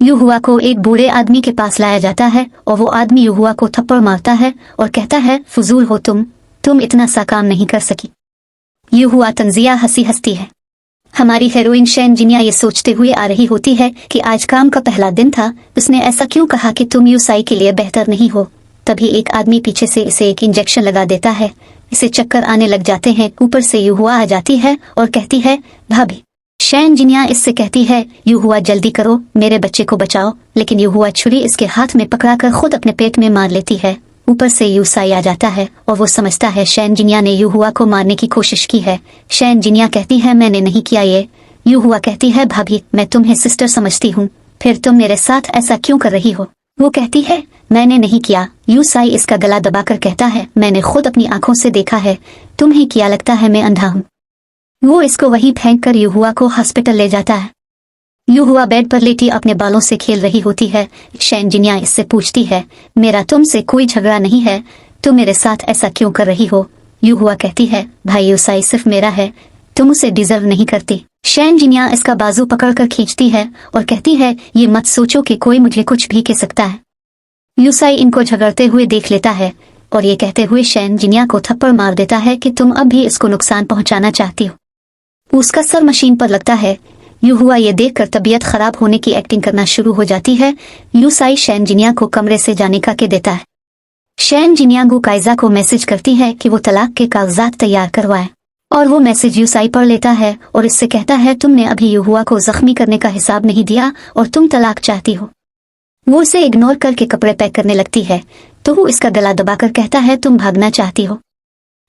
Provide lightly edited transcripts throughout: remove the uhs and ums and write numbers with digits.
युहुआ को एक बूढ़े आदमी के पास लाया जाता है और वो आदमी युहुआ को थप्पड़ मारता है और कहता है, फजूल हो तुम इतना सा काम नहीं कर सकी। युहुआ तंजिया हंसती है। हमारी हीरोइन शैन जिनिया ये सोचते हुए आ रही होती है कि आज काम का पहला दिन था, उसने ऐसा क्यों कहा कि तुम यूसाई के लिए बेहतर नहीं हो। तभी एक आदमी पीछे से इसे एक इंजेक्शन लगा देता है, इसे चक्कर आने लग जाते हैं। ऊपर से युहुआ आ जाती है और कहती है, भाभी। शैन जिनिया इससे कहती है, युहुआ जल्दी करो, मेरे बच्चे को बचाओ। लेकिन युहुआ छुरी इसके हाथ में पकड़ाकर खुद अपने पेट में मार लेती है। ऊपर से यूसाई आ जाता है और वो समझता है शैन जिनिया ने युहुआ को मारने की कोशिश की है। शैन जिनिया कहती है, मैंने नहीं किया ये। युहुआ कहती है, भाभी मैं तुम्हें सिस्टर समझती हूँ, फिर तुम मेरे साथ ऐसा क्यों कर रही हो। वो कहती है, मैंने नहीं किया। यूसाई इसका गला दबाकर कहता है, मैंने खुद अपनी आंखों से देखा है, तुम्हें क्या लगता है मैं अंधा हूँ। वो इसको वहीं फेंक कर युहुआ को हॉस्पिटल ले जाता है। युहुआ बेड पर लेटी अपने बालों से खेल रही होती है। शैन जिनिया इससे पूछती है, मेरा तुमसे कोई झगड़ा नहीं है, तुम मेरे साथ ऐसा क्यों कर रही हो। युहुआ कहती है, भाई यूसाई सिर्फ मेरा है, तुम उसे डिजर्व नहीं करती। शैन जिनिया इसका बाजू पकड़कर खींचती है और कहती है, ये मत सोचो कि कोई मुझे कुछ भी कह सकता है। यूसाई इनको झगड़ते हुए देख लेता है और ये कहते हुए शैन जिनिया को थप्पड़ मार देता है कि तुम अब भी इसको नुकसान पहुंचाना चाहती हो। उसका सर मशीन पर लगता है। युहुआ ये देखकर तबीयत खराब होने की एक्टिंग करना शुरू हो जाती है। यूसाई शैन जिनिया को कमरे से जाने का कह देता है। शैन जिनिया गुकाइजा को मैसेज करती है कि वो तलाक के कागजात तैयार करवाए और वो मैसेज यूसाई पढ़ लेता है और इससे कहता है, तुमने अभी युहुआ को जख्मी करने का हिसाब नहीं दिया और तुम तलाक चाहती हो। वो उसे इग्नोर करके कपड़े पैक करने लगती है तो वो इसका गला दबाकर कहता है, तुम भागना चाहती हो।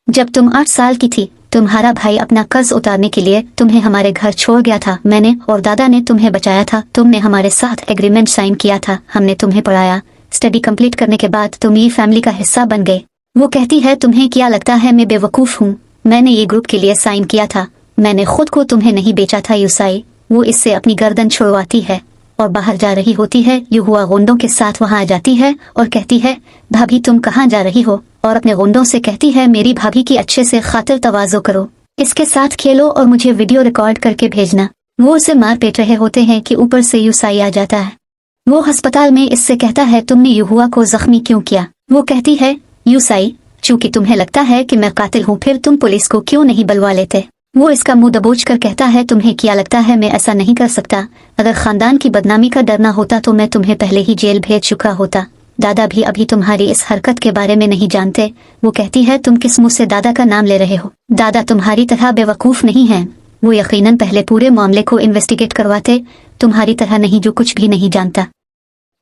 जब तुम 8 साल की थी, तुम्हारा भाई अपना कर्ज उतारने के लिए तुम्हें हमारे घर छोड़ गया था। मैंने और दादा ने तुम्हें बचाया था। तुमने हमारे साथ एग्रीमेंट साइन किया था, हमने तुम्हें पढ़ाया। स्टडी कंप्लीट करने के बाद तुम ये फैमिली का हिस्सा बन गए। वो कहती है, तुम्हें क्या लगता है मैं बेवकूफ हूँ। मैंने ये ग्रुप के लिए साइन किया था, मैंने खुद को तुम्हें नहीं बेचा था यूसाई। वो इससे अपनी गर्दन छुड़वाती है और बाहर जा रही होती है। युहुआ गुंडों के साथ वहां आ जाती है और कहती है, भाभी तुम कहाँ जा रही हो। और अपने गुंडों से कहती है, मेरी भाभी की अच्छे से खातिर तवाज़ो करो, इसके साथ खेलो और मुझे वीडियो रिकॉर्ड करके भेजना। वो उसे मार पीट रहे होते हैं कि ऊपर से यूसाई आ जाता है। वो अस्पताल में इससे कहता है, तुमने युहुआ को जख्मी क्यों किया। वो कहती है, यूसाई चूंकि तुम्हें लगता है कि मैं कातिल हूँ, फिर तुम पुलिस को क्यों नहीं बुलवा लेते। वो इसका मुंह दबोच कर कहता है, तुम्हें क्या लगता है मैं ऐसा नहीं कर सकता। अगर खानदान की बदनामी का डर ना होता तो मैं तुम्हें पहले ही जेल भेज चुका होता। दादा भी अभी तुम्हारी इस हरकत के बारे में नहीं जानते। वो कहती है, तुम किस मुंह से दादा का नाम ले रहे हो। दादा तुम्हारी तरह बेवकूफ नहीं है, वो यकीनन पहले पूरे मामले को इन्वेस्टिगेट करवाते, तुम्हारी तरह नहीं जो कुछ भी नहीं जानता।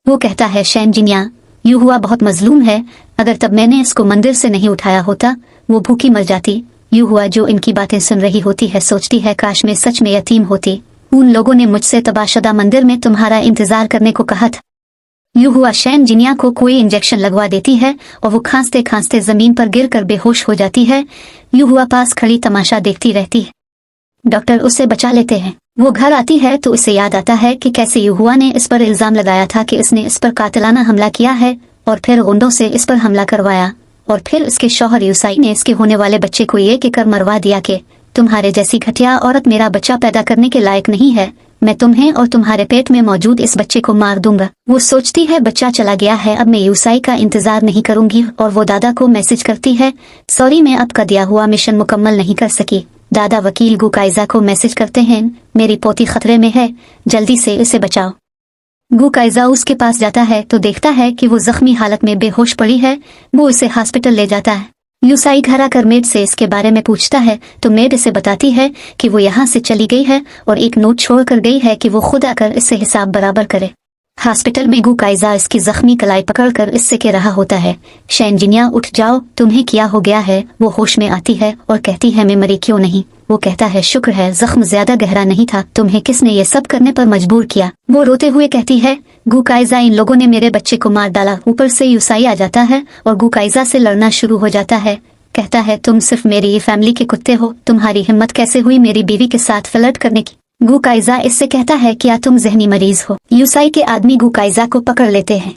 वो कहता है, शैन जिनिया युहुआ बहुत मजलूम है, अगर तब मैंने इसको मंदिर से नहीं उठाया होता वो भूखी मर जाती। युहुआ जो इनकी बातें सुन रही होती है सोचती है, काश मैं सच में यतीम होती। उन लोगों ने मुझसे तबाशुदा मंदिर में तुम्हारा इंतजार करने को कहा था। युहुआ शैन जिनिया को कोई इंजेक्शन लगवा देती है और वो खांसते खांसते जमीन पर गिरकर बेहोश हो जाती है। युहुआ पास खड़ी तमाशा देखती रहती है। डॉक्टर उसे बचा लेते हैं। वो घर आती है तो उसे याद आता है कि कैसे युहुआ ने इस पर इल्जाम लगाया था कि इसने इस पर कातिलाना हमला किया है और फिर गुंडों से इस पर हमला करवाया और फिर उसके शौहर यूसाई ने इसके होने वाले बच्चे को ये कहकर मरवा दिया कि तुम्हारे जैसी घटिया औरत मेरा बच्चा पैदा करने के लायक नहीं है, मैं तुम्हें और तुम्हारे पेट में मौजूद इस बच्चे को मार दूंगा। वो सोचती है, बच्चा चला गया है, अब मैं यूसाई का इंतजार नहीं करूंगी और वो दादा को मैसेज करती है, सॉरी मैं अब का दिया हुआ मिशन मुकम्मल नहीं कर सकी। दादा वकील गुकाइजा को मैसेज करते हैं, मेरी पोती खतरे में है, जल्दी से इसे बचाओ। गुकाइजा उसके पास जाता है तो देखता है कि वो जख्मी हालत में बेहोश पड़ी है। वो इसे हॉस्पिटल ले जाता है। यूसाई घर आकर मेड से इसके बारे में पूछता है तो मेड इसे बताती है कि वो यहाँ से चली गई है और एक नोट छोड़ कर गई है कि वो खुद आकर इससे हिसाब बराबर करे। हॉस्पिटल में गुकाइजा इसकी जख्मी कलाई पकड़कर इससे कह रहा होता है, शैन जिनिया उठ जाओ, तुम्हें क्या हो गया है। वो होश में आती है और कहती है, मैं मरी क्यों नहीं। वो कहता है, शुक्र है जख्म ज्यादा गहरा नहीं था, तुम्हें किसने ये सब करने पर मजबूर किया। वो रोते हुए कहती है, गुकाइजा इन लोगों ने मेरे बच्चे को मार डाला। ऊपर से यूसाई आ जाता है और गुकाइजा से लड़ना शुरू हो जाता है। कहता है, तुम सिर्फ मेरी ही फैमिली के कुत्ते हो, तुम्हारी हिम्मत कैसे हुई मेरी बीवी के साथ फ्लर्ट करने की। गुकाइजा इससे कहता है, क्या तुम जहनी मरीज हो। यूसाई के आदमी गुकाइजा को पकड़ लेते हैं।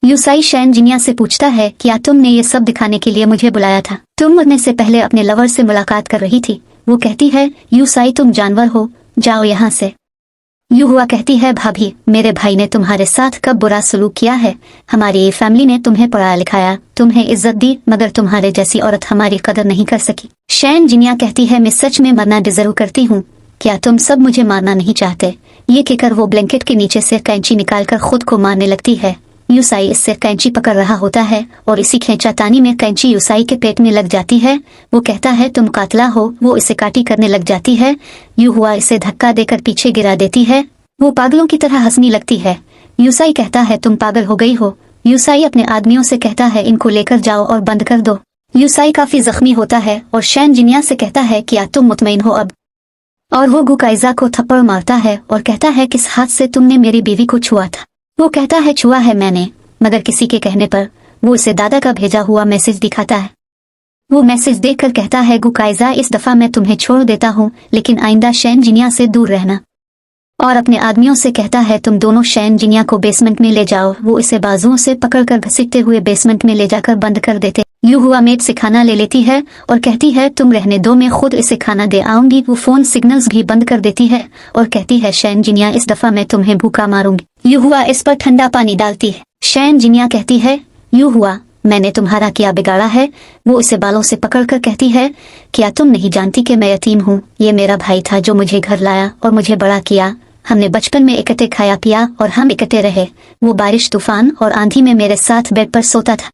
यूसाई शैन जिनिया से पूछता है, क्या तुमने ये सब दिखाने के लिए मुझे बुलाया था। तुम मरने से पहले अपने लवर से मुलाकात कर रही थी। वो कहती है, यूसाई तुम जानवर हो, जाओ यहाँ से। यूहुआ कहती है, भाभी मेरे भाई ने तुम्हारे साथ कब बुरा सलूक किया है? हमारी फैमिली ने तुम्हें पढ़ाया लिखाया, तुम्हें इज्जत दी, मगर तुम्हारे जैसी औरत हमारी कदर नहीं कर सकी। शैन जिनिया कहती है, मैं सच में मरना डिजर्व करती हूँ, क्या तुम सब मुझे मारना नहीं चाहते? ये कहकर वो ब्लैंकेट के नीचे से कैंची निकालकर खुद को मारने लगती है। यूसाई इससे कैंची पकड़ रहा होता है और इसी खींचातानी में कैंची यूसाई के पेट में लग जाती है। वो कहता है, तुम कातला हो। वो इसे काटी करने लग जाती है। यूहुआ इसे धक्का देकर पीछे गिरा देती है। वो पागलों की तरह हंसने लगती है। यूसाई कहता है, तुम पागल हो गई हो। यूसाई अपने आदमियों से कहता है, इनको लेकर जाओ और बंद कर दो। यूसाई काफी जख्मी होता है और शैन जिनिया से कहता है, क्या तुम मुतमईन हो अब? और वो गुकाइजा को थप्पड़ मारता है और कहता है, किस हाथ से तुमने मेरी बीवी को छुआ था? वो कहता है, छुआ है मैंने, मगर किसी के कहने पर। वो इसे दादा का भेजा हुआ मैसेज दिखाता है। वो मैसेज देखकर कहता है, गुकाइजा इस दफा मैं तुम्हें छोड़ देता हूँ, लेकिन आइंदा शैन जिनिया से दूर रहना। और अपने आदमियों से कहता है, तुम दोनों शैन जिनिया को बेसमेंट में ले जाओ। वो इसे बाजुओं से पकड़कर घसीटते हुए बेसमेंट में ले जाकर बंद कर देते। यूहुआ मेड से खाना ले लेती है और कहती है, तुम रहने दो, मैं खुद इसे खाना दे आऊंगी। वो फोन सिग्नल्स भी बंद कर देती है और कहती है, शैन जिनिया इस दफा मैं तुम्हें भूखा मारूंगी। यूहुआ इस पर ठंडा पानी डालती है। शैन जिनिया कहती है, यूहुआ मैंने तुम्हारा क्या बिगाड़ा है? वो इसे बालों से पकड़कर कहती है, क्या तुम नहीं जानती कि मैं यतीम हूँ? ये मेरा भाई था जो मुझे घर लाया और मुझे बड़ा किया। हमने बचपन में इकट्ठे खाया पिया और हम इकट्ठे रहे। वो बारिश, तूफान और आंधी में मेरे साथ बेड पर सोता था।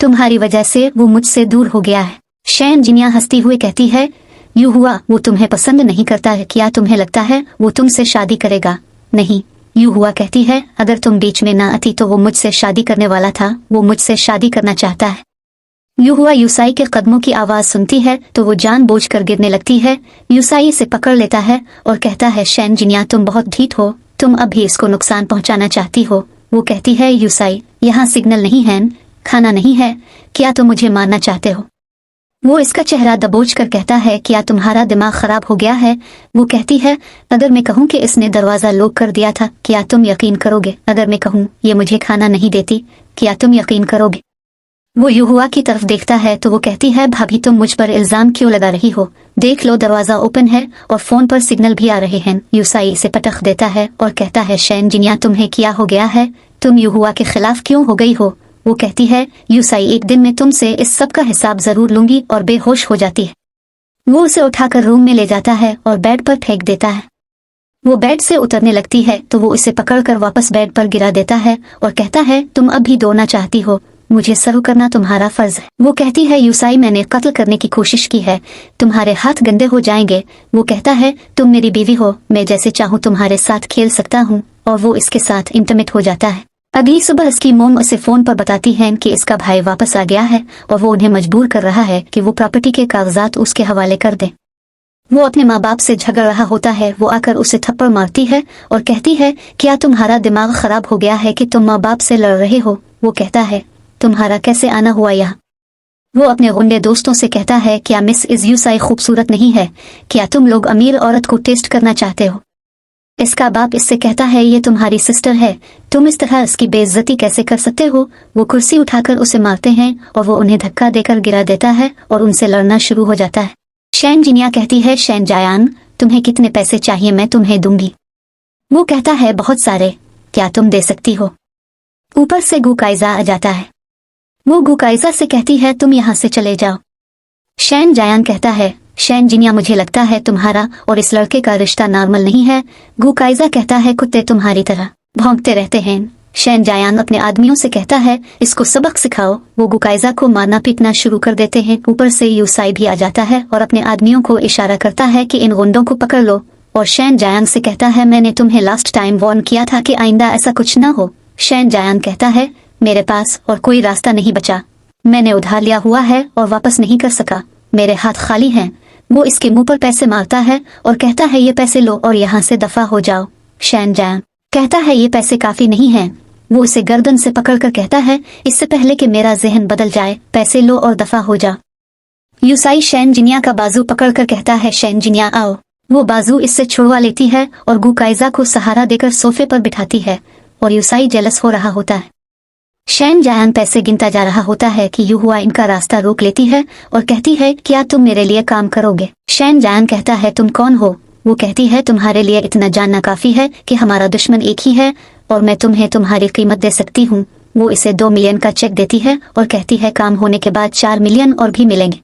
तुम्हारी वजह से वो मुझसे दूर हो गया है। शैन जिनिया हंसती हुए कहती है, यूहुआ वो तुम्हें पसंद नहीं करता है। क्या तुम्हें लगता है वो तुमसे शादी करेगा? नहीं। यूहुआ कहती है, अगर तुम बीच में ना आती तो वो मुझसे शादी करने वाला था। वो मुझसे शादी करना चाहता है। यूहुआ यूसाई के कदमों की आवाज सुनती है तो वो जानबूझकर गिरने लगती है। यूसाई इसे पकड़ लेता है और कहता है, शैन जिनिया तुम बहुत ढीठ हो, तुम अभी इसको नुकसान पहुंचाना चाहती हो। वो कहती है, यूसाई यहाँ सिग्नल नहीं है, खाना नहीं है, क्या तुम मुझे मारना चाहते हो? वो इसका चेहरा दबोच कर कहता है, क्या तुम्हारा दिमाग खराब हो गया है? वो कहती है, अगर मैं कहूँ कि इसने दरवाजा लॉक कर दिया था, क्या तुम यकीन करोगे? अगर मैं कहूँ ये मुझे खाना नहीं देती, क्या तुम यकीन करोगे? वो यूहुआ की तरफ देखता है तो वो कहती है, भाभी तुम मुझ पर इल्जाम क्यों लगा रही हो? देख लो दरवाजा ओपन है और फोन पर सिग्नल भी आ रहे हैं। यूसाई इसे पटख देता है और कहता है, शैन जिनिया तुम्हें क्या हो गया है? तुम यूहुआ के खिलाफ क्यों हो गई हो? वो कहती है, यूसाई एक दिन मैं तुमसे इस सब का हिसाब जरूर लूंगी, और बेहोश हो जाती है। वो उसे उठाकर रूम में ले जाता है और बेड पर फेंक देता है। वो बेड से उतरने लगती है तो वो इसे पकड़कर वापस बेड पर गिरा देता है और कहता है, तुम अब भी दौड़ना चाहती हो, मुझे सर्व करना तुम्हारा फर्ज है। वो कहती है, यूसाई मैंने कत्ल करने की कोशिश की है, तुम्हारे हाथ गंदे हो जाएंगे। वो कहता है, तुम मेरी बीवी हो, मैं जैसे चाहूँ तुम्हारे साथ खेल सकता हूँ। और वो इसके साथ इंटीमेट हो जाता है। अगली सुबह इसकी मोम उसे फोन पर बताती है कि इसका भाई वापस आ गया है और वो उन्हें मजबूर कर रहा है कि वो प्रॉपर्टी के कागजात उसके हवाले कर दे। वो अपने माँ बाप से झगड़ रहा होता है। वो आकर उसे थप्पड़ मारती है और कहती है, क्या तुम्हारा दिमाग खराब हो गया है कि तुम माँ बाप से लड़ रहे हो? वो कहता है, तुम्हारा कैसे आना हुआ यहाँ? वो अपने गुंडे दोस्तों से कहता है, क्या मिस इस यूसाई खूबसूरत नहीं है? क्या तुम लोग अमीर औरत को टेस्ट करना चाहते हो? इसका बाप इससे कहता है, ये तुम्हारी सिस्टर है, तुम इस तरह इसकी बेइज्जती कैसे कर सकते हो? वो कुर्सी उठाकर उसे मारते हैं और वो उन्हें धक्का देकर गिरा देता है और उनसे लड़ना शुरू हो जाता है। शैन जिनिया कहती है, शैन जायान तुम्हें कितने पैसे चाहिए? मैं तुम्हें दूंगी। वो कहता है, बहुत सारे। क्या तुम दे सकती हो? ऊपर से गुकाइजा आ जाता है। वो गुकाइजा से कहती है, तुम यहाँ से चले जाओ। शैन जायान कहता है, शैन जिनिया मुझे लगता है तुम्हारा और इस लड़के का रिश्ता नॉर्मल नहीं है। गुकाइजा कहता है, कुत्ते तुम्हारी तरह भौंकते रहते हैं। शैन जायान अपने आदमियों से कहता है, इसको सबक सिखाओ। वो गुकाइजा को मारना पीटना शुरू कर देते हैं। ऊपर से यूसाई भी आ जाता है और अपने आदमियों को इशारा करता है कि इन गुंडों को पकड़ लो। और शैन जायान से कहता है, मैंने तुम्हें लास्ट टाइम वार्न किया था कि आइंदा ऐसा कुछ ना हो। शैन जायान कहता है, मेरे पास और कोई रास्ता नहीं बचा, मैंने उधार लिया हुआ है और वापस नहीं कर सका, मेरे हाथ खाली हैं। वो इसके मुंह पर पैसे मारता है और कहता है, ये पैसे लो और यहाँ से दफा हो जाओ। शैन जायान कहता है, ये पैसे काफी नहीं हैं। वो उसे गर्दन से पकड़कर कहता है, इससे पहले कि मेरा जहन बदल जाए, पैसे लो और दफा हो जाओ। यूसाई शैन जिनिया का बाजू पकड़कर कहता है, शैन जिनिया आओ। वो बाजू इससे छुड़वा लेती है और गुकाइजा को सहारा देकर सोफे पर बिठाती है और यूसाई जेलस हो रहा होता है। शैन जायान पैसे गिनता जा रहा होता है कि यूहुआ इनका रास्ता रोक लेती है और कहती है, क्या तुम मेरे लिए काम करोगे? शैन जायान कहता है, तुम कौन हो? वो कहती है तुम्हारे लिए इतना जानना काफी है कि हमारा दुश्मन एक ही है और मैं तुम्हें तुम्हारी कीमत दे सकती हूँ। वो इसे 2 मिलियन का चेक देती है और कहती है काम होने के बाद 4 मिलियन और भी मिलेंगे।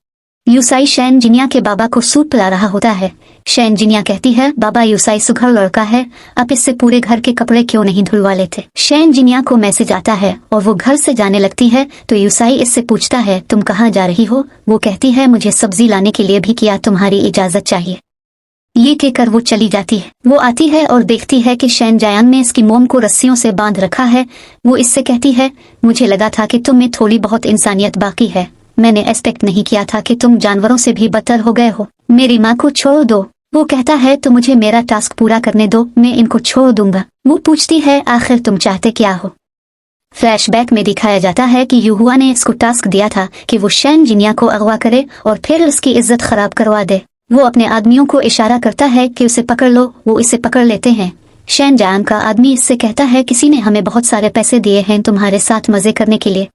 यूसाई शैन जिनिया के बाबा को सूप पिला रहा होता है। शैन जिनिया कहती है बाबा यूसाई सुघड़ लड़का है, आप इससे पूरे घर के कपड़े क्यों नहीं धुलवा लेते। शैन जिनिया को मैसेज आता है और वो घर से जाने लगती है तो यूसाई इससे पूछता है तुम कहाँ जा रही हो। वो कहती है मुझे सब्जी लाने के लिए भी क्या तुम्हारी इजाजत चाहिए। ये कहकर वो चली जाती है। वो आती है और देखती है कि शैन जायान ने इसकी मोम को रस्सियों से बांध रखा है। वो इससे कहती है मुझे लगा था कि तुम में थोड़ी बहुत इंसानियत बाकी है, मैंने एक्सपेक्ट नहीं किया था कि तुम जानवरों से भी बदतर हो गए हो। मेरी माँ को छोड़ दो। वो कहता है तो मुझे मेरा टास्क पूरा करने दो, मैं इनको छोड़ दूंगा। वो पूछती है आखिर तुम चाहते क्या हो। फ्लैशबैक में दिखाया जाता है कि यूहुआ ने इसको टास्क दिया था कि वो शैन जिनिया को अगवा करे और फिर उसकी इज्जत खराब करवा दे। वो अपने आदमियों को इशारा करता है कि उसे पकड़ लो। वो इसे पकड़ लेते हैं। शैन जायान का आदमी इससे कहता है किसी ने हमें बहुत सारे पैसे दिए हैं तुम्हारे साथ मजे करने के लिए।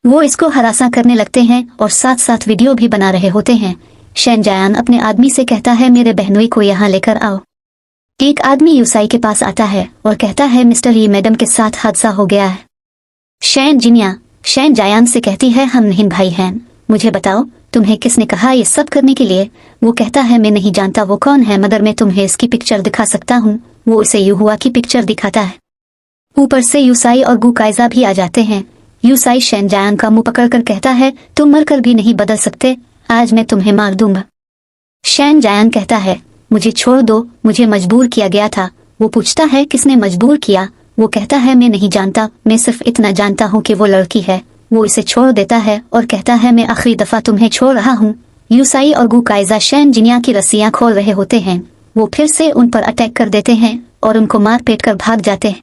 वो इसको हरासा करने लगते हैं और साथ साथ वीडियो भी बना रहे होते हैं। शैन जायान अपने आदमी से कहता है मेरे बहनोई को यहाँ लेकर आओ। एक आदमी यूसाई के पास आता है और कहता है मिस्टर ये मैडम के साथ हादसा हो गया है। शैन जिनिया शैन जायान से कहती है हम नहीं भाई हैं, मुझे बताओ तुम्हें किसने कहा ये सब करने के लिए। वो कहता है मैं नहीं जानता वो कौन है, मगर मैं तुम्हें इसकी पिक्चर दिखा सकता हूँ। वो उसे यूहुआ की पिक्चर दिखाता है। ऊपर से यूसाई और गुकाइजा भी आ जाते हैं। यूसाई शैन जायान का मुंह पकड़कर कहता है तुम मरकर भी नहीं बदल सकते, आज मैं तुम्हें मार दूंगा। शैन जायान कहता है मुझे छोड़ दो, मुझे मजबूर किया गया था। वो पूछता है किसने मजबूर किया। वो कहता है मैं नहीं जानता, मैं सिर्फ इतना जानता हूँ कि वो लड़की है। वो इसे छोड़ देता है और कहता है मैं आखिरी दफा तुम्हें छोड़ रहा हूँ। यूसाई और गुकाइजा शैन जिनिया की रस्सियां खोल रहे होते हैं। वो फिर से उन पर अटैक कर देते हैं और उनको मार पीट कर भाग जाते हैं।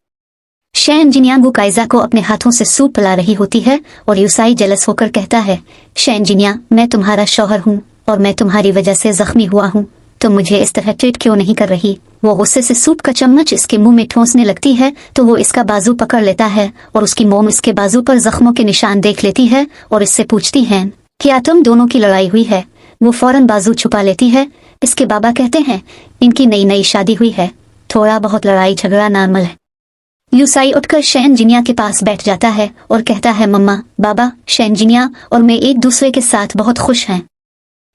शैन जिनिया गुकाइजा को अपने हाथों से सूप पिला रही होती है और यूसाई जेलस होकर कहता है शैन जिनिया मैं तुम्हारा शौहर हूँ और मैं तुम्हारी वजह से जख्मी हुआ हूँ, तो मुझे इस तरह ट्रीट क्यों नहीं कर रही। वो गुस्से से सूप का चम्मच इसके मुंह में ठोंसने लगती है तो वो इसका बाजू पकड़ लेता है और उसकी मोम इसके बाजू पर जख्मों के निशान देख लेती है और इससे पूछती है क्या तुम दोनों की लड़ाई हुई है। वो फौरन बाजू छुपा लेती है। इसके बाबा कहते हैं इनकी नई नई शादी हुई है, थोड़ा बहुत लड़ाई झगड़ा नॉर्मल है। यूसाई उठकर शैन जिनिया के पास बैठ जाता है और कहता है मम्मा बाबा शैन जिनिया और मैं एक दूसरे के साथ बहुत खुश हैं।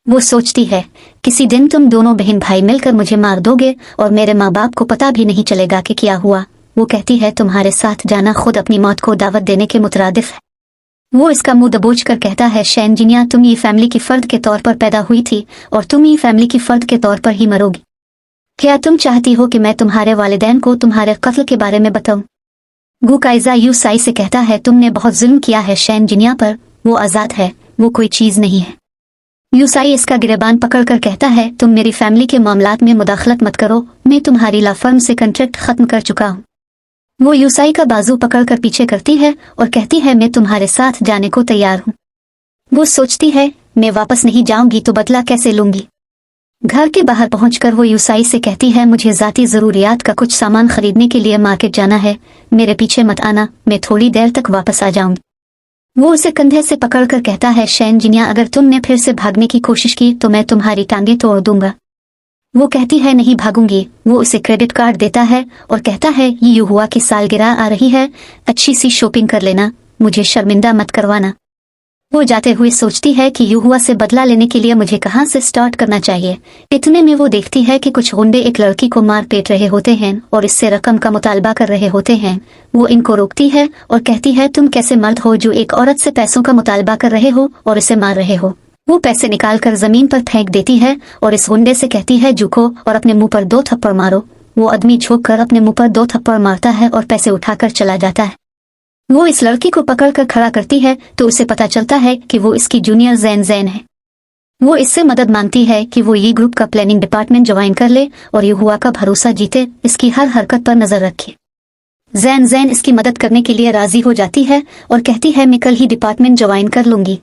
वो सोचती है किसी दिन तुम दोनों बहन भाई मिलकर मुझे मार दोगे और मेरे माँ बाप को पता भी नहीं चलेगा कि क्या हुआ। वो कहती है तुम्हारे साथ जाना खुद अपनी मौत को दावत देने के मुतरादिफ है। वो इसका मुंह दबोच कर कहता है शैन जिनिया तुम ये फैमिली की फर्द के तौर पर पैदा हुई थी और तुम ये फैमिली की फर्द के तौर पर ही मरोगी। क्या तुम चाहती हो कि मैं तुम्हारे वालिदैन को तुम्हारे कत्ल के बारे में बताऊं। गुकाइजा यूसाई से कहता है तुमने बहुत जुल्म किया है शैन जिनिया पर, वो आजाद है, वो कोई चीज नहीं है। यूसाई इसका गिरेबान पकड़कर कहता है तुम मेरी फैमिली के मामलात में मुदाखलत मत करो, मैं तुम्हारी ला फर्म से कॉन्ट्रैक्ट खत्म कर चुका हूँ। वो यूसाई का बाजू पकड़कर पीछे करती है और कहती है मैं तुम्हारे साथ जाने को तैयार हूँ। वो सोचती है मैं वापस नहीं जाऊंगी तो बदला कैसे लूंगी। घर के बाहर पहुंचकर वो यूसाई से कहती है मुझे जाती जरूरियात का कुछ सामान खरीदने के लिए मार्केट जाना है, मेरे पीछे मत आना, मैं थोड़ी देर तक वापस आ जाऊंगी। वो उसे कंधे से पकड़कर कहता है शैन जिनिया अगर तुमने फिर से भागने की कोशिश की तो मैं तुम्हारी टांगे तोड़ दूंगा। वो कहती है नहीं भागूंगी। वो उसे क्रेडिट कार्ड देता है और कहता है ये यूहुआ की सालगिरह आ रही है, अच्छी सी शॉपिंग कर लेना, मुझे शर्मिंदा मत करवाना। वो जाते हुए सोचती है कि यूहुआ से बदला लेने के लिए मुझे कहाँ से स्टार्ट करना चाहिए। इतने में वो देखती है कि कुछ गुंडे एक लड़की को मार पीट रहे होते हैं और इससे रकम का मुतालबा कर रहे होते हैं। वो इनको रोकती है और कहती है तुम कैसे मर्द हो जो एक औरत से पैसों का मुतालबा कर रहे हो और इसे मार रहे हो। वो पैसे निकालकर जमीन पर फेंक देती है और इस गुंडे से कहती है झुको और अपने मुंह पर 2 थप्पड़ मारो। वो आदमी झुक कर अपने मुंह पर 2 थप्पड़ मारता है और पैसे उठाकर चला जाता है। वो इस लड़की को पकड़कर खड़ा करती है तो उसे पता चलता है कि वो इसकी जूनियर जैन है। वो इससे मदद मांगती है कि वो ये ग्रुप का प्लानिंग डिपार्टमेंट ज्वाइन कर ले और यूहुआ का भरोसा जीते, इसकी हर हरकत पर नजर रखे। जैन इसकी मदद करने के लिए राजी हो जाती है और कहती है मैं कल ही डिपार्टमेंट ज्वाइन कर लूंगी।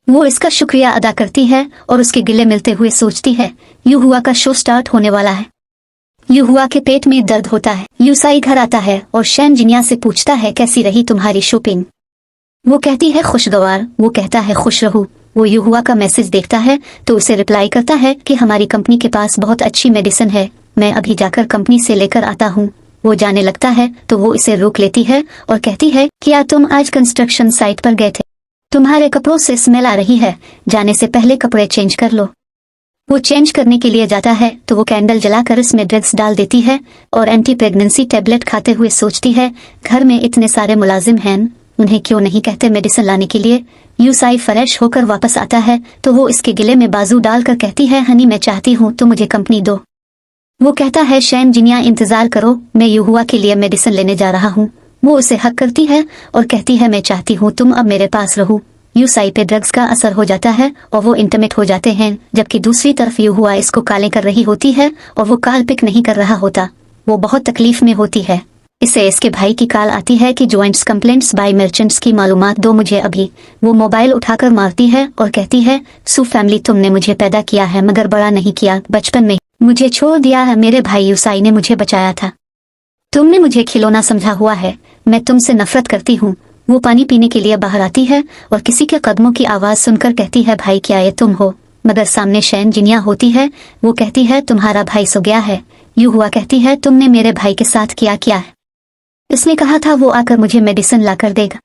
वो इसका शुक्रिया अदा करती है और उसके गिले मिलते हुए सोचती है यूहुआ का शो स्टार्ट होने वाला है। यूहुआ के पेट में दर्द होता है। यूसाई घर आता है और शैन जिनिया से पूछता है कैसी रही तुम्हारी शॉपिंग। वो कहती है खुशगवार। वो कहता है खुश रहूं। वो युहुआ का मैसेज देखता है तो उसे रिप्लाई करता है कि हमारी कंपनी के पास बहुत अच्छी मेडिसिन है, मैं अभी जाकर कंपनी से लेकर आता हूँ। वो जाने लगता है तो वो इसे रोक लेती है और कहती है, क्या तुम आज कंस्ट्रक्शन साइट पर गए थे? तुम्हारे कपड़ों से स्मेल आ रही है, जाने से पहले कपड़े चेंज कर लो। वो चेंज करने के लिए जाता है तो वो कैंडल जलाकर इसमें ड्रग्स डाल देती है और एंटी प्रेगनेंसी टैबलेट खाते हुए सोचती है, घर में इतने सारे मुलाजिम हैं, उन्हें क्यों नहीं कहते मेडिसिन लाने के लिए। यूसाई फ्रेश होकर वापस आता है तो वो इसके गिले में बाजू डालकर कहती है, हनी मैं चाहती हूँ तो मुझे कंपनी दो। वो कहता है, शैन जिनिया इंतजार करो, मैं युहुआ के लिए मेडिसिन लेने जा रहा हूँ। वो उसे हक करती है और कहती है, मैं चाहती हूँ तुम अब मेरे पास रहो। यूसाई पे ड्रग्स का असर हो जाता है और वो इंटरमेट हो जाते हैं, जबकि दूसरी तरफ युहुआ इसको काले कर रही होती है और वो कॉल पिक नहीं कर रहा होता। वो बहुत तकलीफ में होती है। इसे इसके भाई की कॉल आती है कि ज्वाइंट्स कंप्लेंट्स बाय मर्चेंट्स की मालूमात दो मुझे अभी। वो मोबाइल उठाकर मारती है और कहती है, सू फैमिली तुमने मुझे पैदा किया है मगर बड़ा नहीं किया, बचपन में मुझे छोड़ दिया है, मेरे भाई यूसाई ने मुझे बचाया था, तुमने मुझे खिलौना समझा हुआ है, मैं तुमसे नफरत करती हूँ। वो पानी पीने के लिए बाहर आती है और किसी के कदमों की आवाज सुनकर कहती है, भाई क्या ये तुम हो? मगर सामने शैन जिनिया होती है। वो कहती है, तुम्हारा भाई सो गया है। युहुआ कहती है, तुमने मेरे भाई के साथ क्या है? इसने कहा था वो आकर मुझे मेडिसिन ला कर देगा।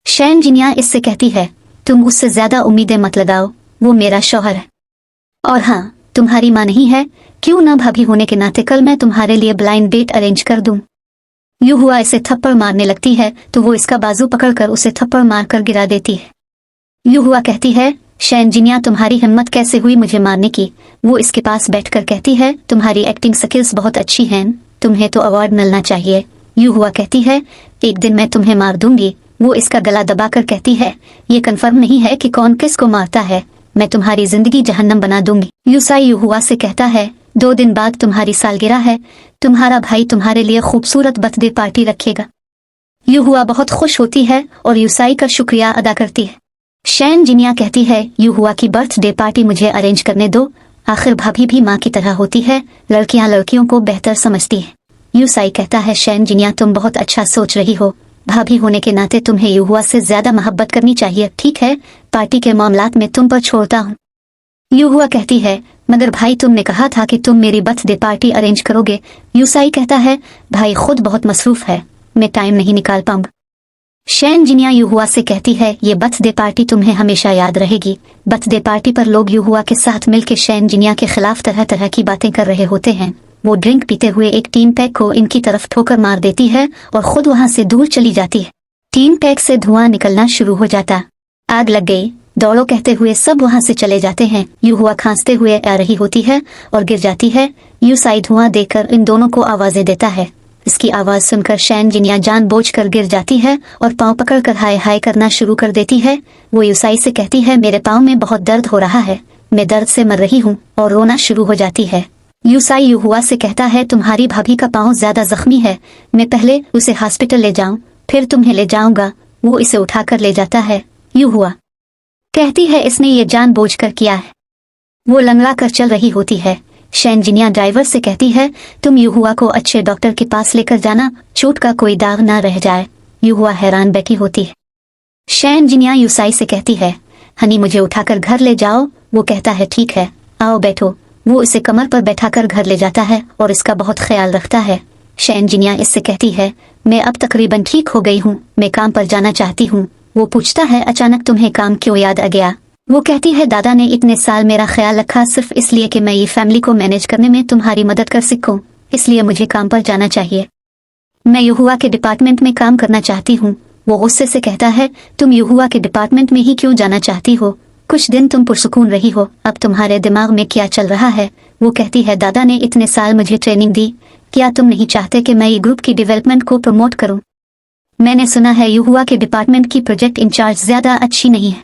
शैन जिनिया इससे कहती है, तुम उससे ज्यादा उम्मीदें मत लगाओ, वो मेरा शौहर है और हाँ तुम्हारी माँ नहीं है, क्यों ना भाभी होने के नाते कल मैं तुम्हारे लिए ब्लाइंड डेट अरेंज कर दूं। युहुआ इसे थप्पड़ मारने लगती है तो वो इसका बाजू पकड़कर उसे थप्पड़ मारकर गिरा देती है। युहुआ कहती है, शैन जिनिया तुम्हारी हिम्मत कैसे हुई मुझे मारने की? वो इसके पास बैठकर कहती है, तुम्हारी एक्टिंग स्किल्स बहुत अच्छी हैं, तुम्हें तो अवार्ड मिलना चाहिए। युहुआ कहती है, एक दिन मैं तुम्हें मार दूंगी। वो इसका गला दबाकर कहती है, ये कंफर्म नहीं है कि कौन किसको मारता है, मैं तुम्हारी जिंदगी जहन्नम बना दूंगी। यूसाई युहुआ से कहता है, 2 दिन बाद तुम्हारी सालगिरह है, तुम्हारा भाई तुम्हारे लिए खूबसूरत बर्थडे पार्टी रखेगा। युहुआ बहुत खुश होती है और यूसाई का शुक्रिया अदा करती है। शैन जिनिया कहती है, युहुआ की बर्थडे पार्टी मुझे अरेंज करने दो, आखिर भाभी भी माँ की तरह होती है, लड़कियां लड़कियों को बेहतर समझती है। यूसाई कहता है, शैन जिनिया तुम बहुत अच्छा सोच रही हो, भाभी होने के नाते तुम्हें युहुआ से ज्यादा मोहब्बत करनी चाहिए। ठीक है, पार्टी के मामलात में तुम पर छोड़ता हूँ। युहुआ कहती है, मगर भाई तुमने कहा था कि तुम मेरी बर्थडे पार्टी अरेंज करोगे। यूसाई कहता है, भाई खुद बहुत मसरूफ है, मैं टाइम नहीं निकाल पाऊंगा। शैन जिनिया युहुआ से कहती है, ये बर्थडे पार्टी तुम्हें हमेशा याद रहेगी। बर्थडे पार्टी पर लोग युहुआ के साथ मिलकर शैन जिनिया के खिलाफ तरह तरह की बातें कर रहे होते हैं। वो ड्रिंक पीते हुए एक टीन पैक को इनकी तरफ ठोकर मार देती है और खुद वहां से दूर चली जाती है। टीन पैक से धुआं निकलना शुरू हो जाता। आग लग गई, दौड़ो कहते हुए सब वहां से चले जाते हैं। युहुआ खांसते हुए आ रही होती है और गिर जाती है। यूसाई धुआं देकर इन दोनों को आवाजें देता है। इसकी आवाज सुनकर शैन जिनिया जानबूझकर गिर जाती है और पांव पकड़कर हाय हाय करना शुरू कर देती है। वो यूसाई से कहती है, मेरे पांव में बहुत दर्द हो रहा है, मैं दर्द से मर रही हूँ, और रोना शुरू हो जाती है। यूसाई युहुआ से कहता है, तुम्हारी भाभी का पांव ज्यादा जख्मी है, मैं पहले उसे हॉस्पिटल ले जाऊं, फिर तुम्हें ले जाऊंगा। वो इसे उठाकर ले जाता है। युहुआ कहती है, इसने ये जानबूझकर किया है। वो लंगड़ा कर चल रही होती है। शैन जिनिया ड्राइवर से कहती है, तुम युहुआ को अच्छे डॉक्टर के पास लेकर जाना, चोट का कोई दाग ना रह जाए। युहुआ हैरान बैठी होती है। शैन जिनिया यूसाई से कहती है, हनी मुझे उठाकर घर ले जाओ। वो कहता है, ठीक है, आओ बैठो। वो इसे कमर पर बैठाकर घर ले जाता है और इसका बहुत ख्याल रखता है। शैन जिनिया इससे कहती है, मैं अब तकरीबन ठीक हो गई हूँ, मैं काम पर जाना चाहती हूँ। वो पूछता है, अचानक तुम्हें काम क्यों याद आ गया? वो कहती है, दादा ने इतने साल मेरा ख्याल रखा सिर्फ इसलिए कि मैं ये फैमिली को मैनेज करने में तुम्हारी मदद कर सकूं, इसलिए मुझे काम पर जाना चाहिए। मैं युहुआ के डिपार्टमेंट में काम करना चाहती हूँ। वो गुस्से से कहता है, तुम युहुआ के डिपार्टमेंट में ही क्यों जाना चाहती हो? कुछ दिन तुम पुरसुकून रही हो, अब तुम्हारे दिमाग में क्या चल रहा है? वो कहती है, दादा ने इतने साल मुझे ट्रेनिंग दी, क्या तुम नहीं चाहते कि मैं ये ग्रुप की डेवलपमेंट को प्रमोट करूं? मैंने सुना है युहुआ के डिपार्टमेंट की प्रोजेक्ट इंचार्ज ज्यादा अच्छी नहीं है,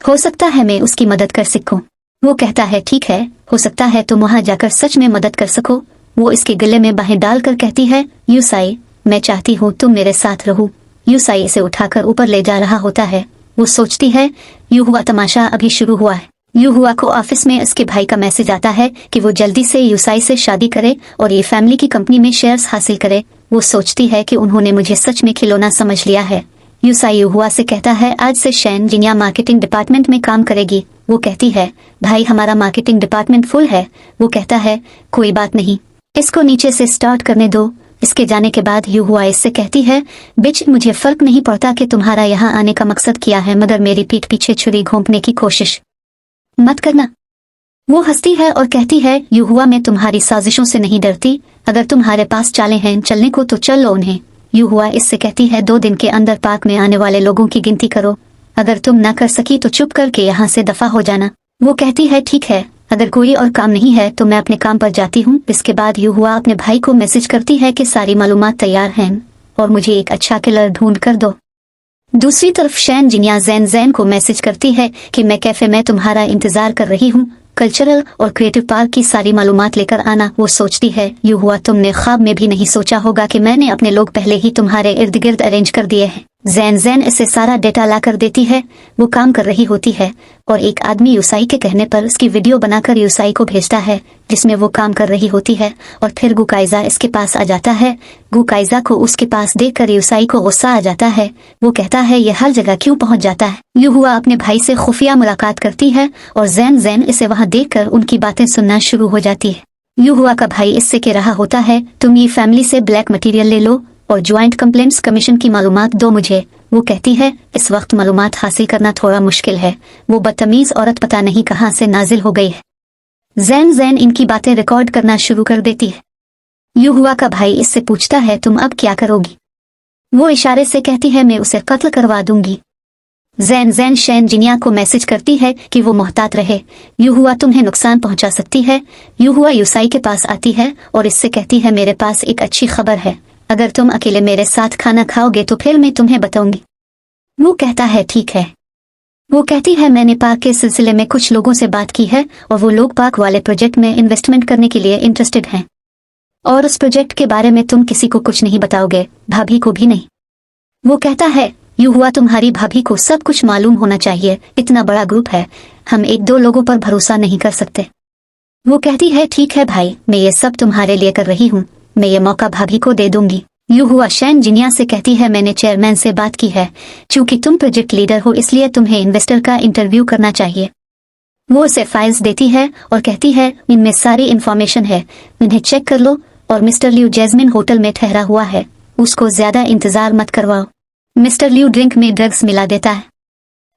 हो सकता है मैं उसकी मदद कर सकूं। वो कहता है, ठीक है, हो सकता है तुम वहां जाकर सच में मदद कर सको। वो इसके गले में बाहें डालकर कहती है, यूसाई मैं चाहती हूँ तुम मेरे साथ रहो। यूसाई इसे उठाकर ऊपर ले जा रहा होता है। वो सोचती है, युहुआ तमाशा अभी शुरू हुआ है। युहुआ को ऑफिस में इसके भाई का मैसेज आता है कि वो जल्दी से यूसाई से शादी करे और ये फैमिली की कंपनी में शेयर्स हासिल करे। वो सोचती है कि उन्होंने मुझे सच में खिलौना समझ लिया है। यूसाई युहुआ से कहता है आज से शैन जिनिया मार्केटिंग डिपार्टमेंट में काम करेगी। वो कहती है भाई हमारा मार्केटिंग डिपार्टमेंट फुल है। वो कहता है कोई बात नहीं, इसको नीचे से स्टार्ट करने दो। इसके जाने के बाद युहुआ इससे कहती है बिच मुझे फर्क नहीं पड़ता कि तुम्हारा यहाँ आने का मकसद क्या है, मगर मेरी पीठ पीछे छुरी घोंपने की कोशिश मत करना। वो हंसती है और कहती है युहुआ मैं तुम्हारी साजिशों से नहीं डरती, अगर तुम्हारे पास चालें हैं चलने को तो चल लो उन्हें। युहुआ इससे कहती है 2 दिन के अंदर पार्क में आने वाले लोगों की गिनती करो, अगर तुम ना कर सकी तो चुप करके यहाँ से दफा हो जाना। वो कहती है ठीक है, अगर कोई और काम नहीं है तो मैं अपने काम पर जाती हूँ। इसके बाद युहुआ अपने भाई को मैसेज करती है कि सारी मालूमात तैयार हैं और मुझे एक अच्छा किलर ढूंढ कर दो। दूसरी तरफ शैन जिनिया जैन को मैसेज करती है कि मैं कैफे में तुम्हारा इंतजार कर रही हूँ, कल्चरल और क्रिएटिव पार्क की सारी मालूमात लेकर आना। वो सोचती है युहुआ तुमने ख्वाब में भी नहीं सोचा होगा कि मैंने अपने लोग पहले ही तुम्हारे इर्द गिर्द अरेंज कर दिए हैं। जैन इसे सारा डेटा ला कर देती है। वो काम कर रही होती है और एक आदमी यूसाई के कहने पर उसकी वीडियो बनाकर यूसाई को भेजता है जिसमें वो काम कर रही होती है और फिर गुकाइजा इसके पास आ जाता है। गुकाइजा को उसके पास देखकर यूसाई को गुस्सा आ जाता है। वो कहता है ये हर जगह क्यों पहुंच जाता है। युहुआ अपने भाई से खुफिया मुलाकात करती है और जैन इसे वहां देखकर उनकी बातें सुनना शुरू हो जाती है। युहुआ का भाई इससे कह रहा होता है तुम ये फैमिली से ब्लैक मटेरियल ले लो और ज्वाइंट कंप्लेंट्स कमीशन की मालूमात दो मुझे। वो कहती है इस वक्त मालूमात हासिल करना थोड़ा मुश्किल है, वो बदतमीज औरत पता नहीं कहाँ से नाजिल हो गई है। जैन इनकी बातें रिकॉर्ड करना शुरू कर देती है। युहुआ का भाई इससे पूछता है तुम अब क्या करोगी। वो इशारे से कहती है मैं उसे कत्ल करवा दूंगी। जैन शैन जिनिया को मैसेज करती है कि वो मोहतात रहे, युहुआ तुम्हें नुकसान पहुंचा सकती है। युहुआ यूसाई के पास आती है और इससे कहती है मेरे पास एक अच्छी खबर है, अगर तुम अकेले मेरे साथ खाना खाओगे तो फिर मैं तुम्हें बताऊंगी। वो कहता है ठीक है। वो कहती है मैंने पार्क के सिलसिले में कुछ लोगों से बात की है और वो लोग पार्क वाले प्रोजेक्ट में इन्वेस्टमेंट करने के लिए इंटरेस्टेड हैं और उस प्रोजेक्ट के बारे में तुम किसी को कुछ नहीं बताओगे, भाभी को भी नहीं। वो कहता है युहुआ तुम्हारी भाभी को सब कुछ मालूम होना चाहिए, इतना बड़ा ग्रुप है, हम 1-2 लोगों पर भरोसा नहीं कर सकते। वो कहती है ठीक है भाई, मैं ये सब तुम्हारे लिए कर रही हूँ, मैं ये मौका भाभी को दे दूंगी। युहुआ शैन जिनिया से कहती है मैंने चेयरमैन से बात की है, चूंकि तुम प्रोजेक्ट लीडर हो इसलिए तुम्हें इन्वेस्टर का इंटरव्यू करना चाहिए। वो उसे फाइल्स देती है और कहती है इनमें सारी इन्फॉर्मेशन है, इन्हें चेक कर लो और मिस्टर लियू जैस्मिन होटल में ठहरा हुआ है, उसको ज्यादा इंतजार मत करवाओ। मिस्टर लियू ड्रिंक में ड्रग्स मिला देता है।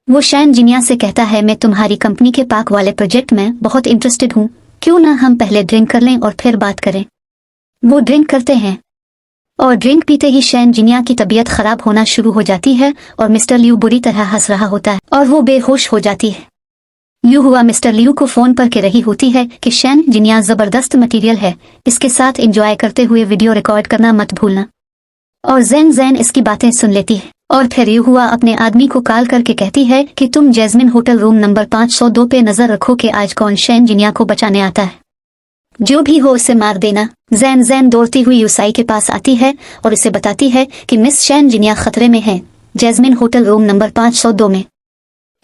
वो शैन जिनिया से कहता है मैं तुम्हारी कंपनी के पार्क वाले प्रोजेक्ट में बहुत इंटरेस्टेड हूँ, क्यों ना हम पहले ड्रिंक कर लें और फिर बात करें। वो ड्रिंक करते हैं और ड्रिंक पीते ही शैन जिनिया की तबीयत खराब होना शुरू हो जाती है और मिस्टर लियू बुरी तरह हंस रहा होता है और वो बेहोश हो जाती है। युहुआ मिस्टर लियू को फोन पर कह रही होती है कि शैन जिनिया जबरदस्त मटेरियल है, इसके साथ एंजॉय करते हुए वीडियो रिकॉर्ड करना मत भूलना। और जैन इसकी बातें सुन लेती है और फिर युहुआ अपने आदमी को कॉल करके कहती है कि तुम जैस्मिन होटल रूम नंबर 502 पे नजर रखो कि आज कौन शैन जिनिया को बचाने आता है, जो भी हो उसे मार देना। जैन दौड़ती हुई यूसाई के पास आती है और उसे बताती है कि मिस शैन जिनिया खतरे में है, जैस्मिन होटल रूम नंबर 502 में।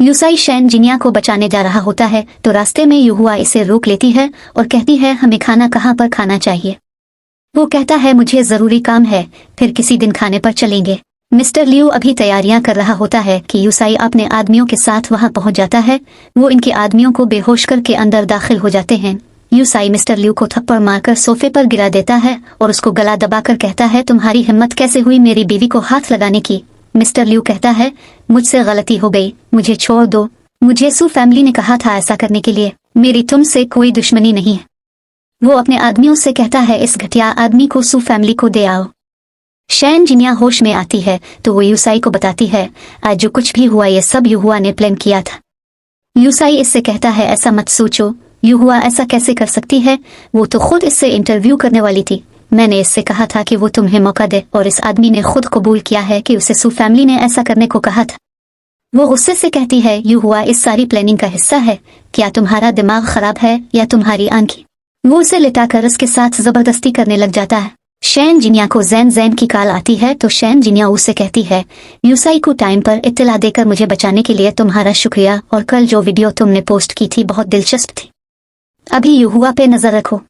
यूसाई शैन जिनिया को बचाने जा रहा होता है तो रास्ते में युहुआ इसे रोक लेती है और कहती है हमें खाना कहाँ पर खाना चाहिए। वो कहता है मुझे जरूरी काम है, फिर किसी दिन खाने पर चलेंगे। मिस्टर लियू अभी तैयारियां कर रहा होता है कि यूसाई अपने आदमियों के साथ वहां पहुंच जाता है। वो इनके आदमियों को बेहोश करके अंदर दाखिल हो जाते हैं। यूसाई मिस्टर लियू को थप्पड़ मारकर सोफे पर गिरा देता है और उसको गला दबाकर कहता है तुम्हारी हिम्मत कैसे हुई मेरी बीवी को हाथ लगाने की। मिस्टर लियू कहता है मुझसे गलती हो गई, मुझे छोड़ दो, मुझे सू फैमिली ने कहा था ऐसा करने के लिए, मेरी तुमसे कोई दुश्मनी नहीं है। वो अपने आदमियों से कहता है इस घटिया आदमी को सू फैमिली को दे आओ। शैन जिनिया होश में आती है तो वो यूसाई को बताती है आज जो कुछ भी हुआ ये सब युहुआ ने प्लान किया था। यूसाई इससे कहता है ऐसा मत सोचो, युहुआ ऐसा कैसे कर सकती है, वो तो खुद इससे इंटरव्यू करने वाली थी, मैंने इससे कहा था कि वो तुम्हें मौका दे और इस आदमी ने खुद कबूल किया है कि उसे सू फैमिली ने ऐसा करने को कहा था। वो गुस्से से कहती है युहुआ इस सारी प्लानिंग का हिस्सा है, क्या तुम्हारा दिमाग खराब है या तुम्हारी आंखें। वो उसे लिटाकर उसके साथ जबरदस्ती करने लग जाता है। शैन जिनिया को जैन की कॉल आती है तो शैन जिनिया उससे कहती है यूसाई को टाइम पर इत्तला देकर मुझे बचाने के लिए तुम्हारा शुक्रिया, और कल जो वीडियो तुमने पोस्ट की थी बहुत दिलचस्प थी, अभी युहुआ पे नजर रखो।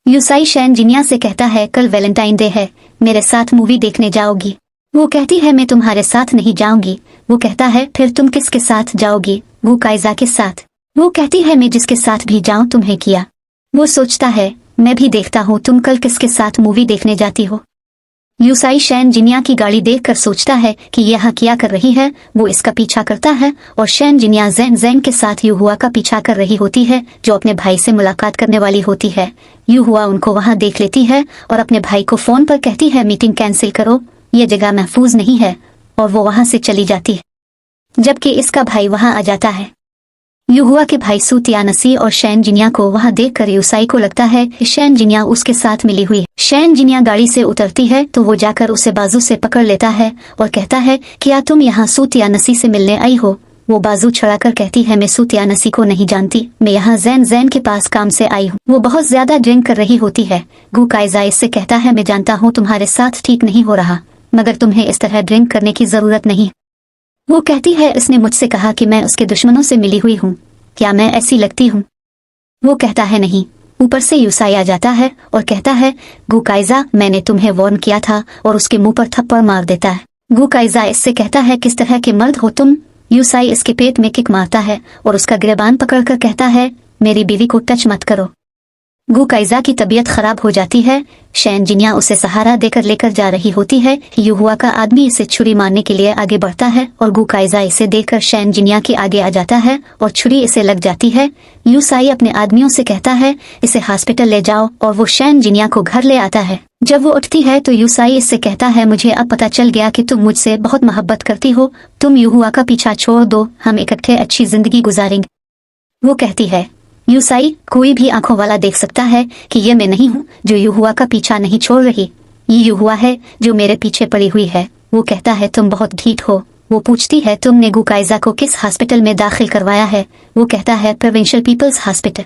यूसाई शैन जिनिया से कहता है कल वैलेंटाइन डे है, मेरे साथ मूवी देखने जाओगी। वो कहती है मैं तुम्हारे साथ नहीं जाऊंगी। वो कहता है फिर तुम किसके साथ जाओगी? वो कायजा के साथ। वो कहती है मैं जिसके साथ भी जाऊं तुम्हें किया। वो सोचता है मैं भी देखता हूँ तुम कल किसके साथ मूवी देखने जाती हो। यूसाई शैन जिनिया की गाड़ी देखकर सोचता है कि यह क्या कर रही है। वो इसका पीछा करता है और शैन जिनिया जैन जैन के साथ युहुआ का पीछा कर रही होती है, जो अपने भाई से मुलाकात करने वाली होती है। युहुआ उनको वहां देख लेती है और अपने भाई को फोन पर कहती है मीटिंग कैंसिल करो, ये जगह महफूज नहीं है, और वो वहां से चली जाती है। जबकि इसका भाई वहां आ जाता है। युहुआ के भाई सूतियानसी और शैन जिनिया को वहां देखकर यूसाई को लगता है कि शैन जिनिया उसके साथ मिली हुई है। शैन जिनिया गाड़ी से उतरती है तो वो जाकर उसे बाजू से पकड़ लेता है और कहता है क्या तुम यहाँ सूतियानसी से मिलने आई हो? वो बाजू छड़ाकर कहती है मैं सूतियानसी को नहीं जानती, मैं यहाँ जैन जैन के पास काम से आई हूँ। वो बहुत ज्यादा ड्रिंक कर रही होती है। गु कायजा इससे कहता है मैं जानता हूँ तुम्हारे साथ ठीक नहीं हो रहा, मगर तुम्हें इस तरह ड्रिंक करने की जरूरत नहीं। वो कहती है इसने मुझसे कहा कि मैं उसके दुश्मनों से मिली हुई हूँ, क्या मैं ऐसी लगती हूँ? वो कहता है नहीं। ऊपर से यूसाई आ जाता है और कहता है गु कायजा मैंने तुम्हें वार्न किया था, और उसके मुंह पर थप्पड़ मार देता है। गु कायजा इससे कहता है किस तरह के मर्द हो तुम? यूसाई इसके पेट में किक मारता है और उसका गिरबान पकड़कर कहता है मेरी बीवी को टच मत करो। गु कायजा की तबीयत खराब हो जाती है। शैन जिनिया उसे सहारा देकर लेकर जा रही होती है। युहुआ का आदमी इसे छुरी मारने के लिए आगे बढ़ता है और गु कायजा इसे देखकर शैन जिनिया के आगे आ जाता है और छुरी इसे लग जाती है। यूसाई अपने आदमियों से कहता है इसे हॉस्पिटल ले जाओ, और वो शैन जिनिया को घर ले आता है। जब वो उठती है तो यूसाई इससे कहता है मुझे अब पता चल गया कि तुम मुझसे बहुत मोहब्बत करती हो, तुम युहुआ का पीछा छोड़ दो, हम इकट्ठे अच्छी जिंदगी गुजारेंगे। वो कहती है यूसाई कोई भी आंखों वाला देख सकता है कि ये मैं नहीं हूँ जो युहुआ का पीछा नहीं छोड़ रही, ये युहुआ है जो मेरे पीछे पड़ी हुई है। वो कहता है तुम बहुत ढीठ हो। वो पूछती है तुमने गु कायजा को किस हॉस्पिटल में दाखिल करवाया है? वो कहता है प्रोविंशियल पीपल्स हॉस्पिटल।